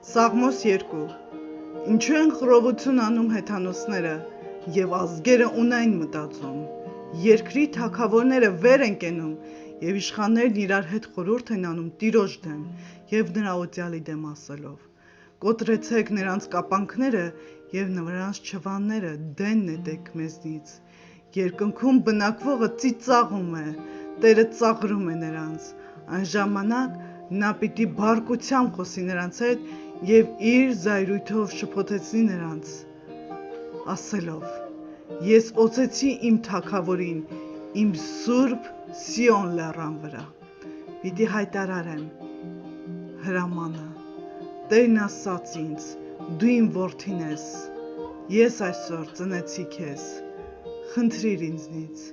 Սաղմոս 2 Ինչու են խռովություն անում հեթանոսները և ազգերը ունայն մտածում, երկրի թագավորները վեր են կենում և իշխաններն իրար հետ խորհուրդ են անում Տիրոջ դեմ և նրա օծյալի դեմ ասելով. կոտրեցեք նրանց կապանքները և նրանց չվանները դեն նետեք մեզնից, երկնքում բնակվողը ծիծաղում է, Տերը ծաղրում է նրանց, այն ժամանակ նա պիտի բարկությամբ խոսի նրանց հետ և իր զայրույթով շփոթեցնի նրանց, ասելով. ես օծեցի իմ թագավորին իմ սուրբ Սիոն լեռան վրա, պիտի հայտարարեմ հրամանը, Տերն ասաց ինձ, դու իմ որդին ես, ես այսօր ծնեցի քեզ, խնդրիր ինձնից,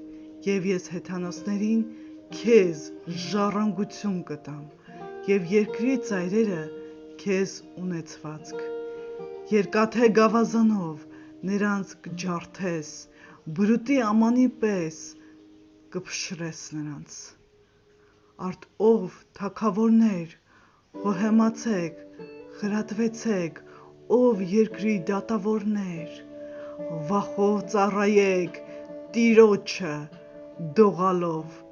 և ես հեթանոսներին քեզ ժառանգություն կտամ, և երկրի ծայրերը քեզ ունեցվածք, երկաթե գավազանով նրանց կջարդես, բրուտի ամանի պես կփշրես նրանց, արդ ով թագավորներ, հոհեմացեք, խրատվեցեք, ով երկրի դատավորներ, վախով ծառայեք Տիրոջը դողալով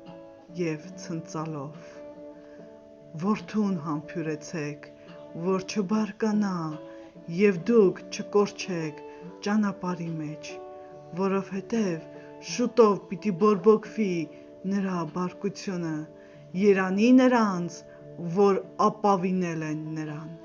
և ցնծալով, որդուն համբուրեցեք, որ չբարկանա և դուք չկորչեք ճանապարհի մեջ, որովհետև շուտով պիտի բորբոքվի նրա բարկությունը, երանի նրանց, որ ապավինել են նրան։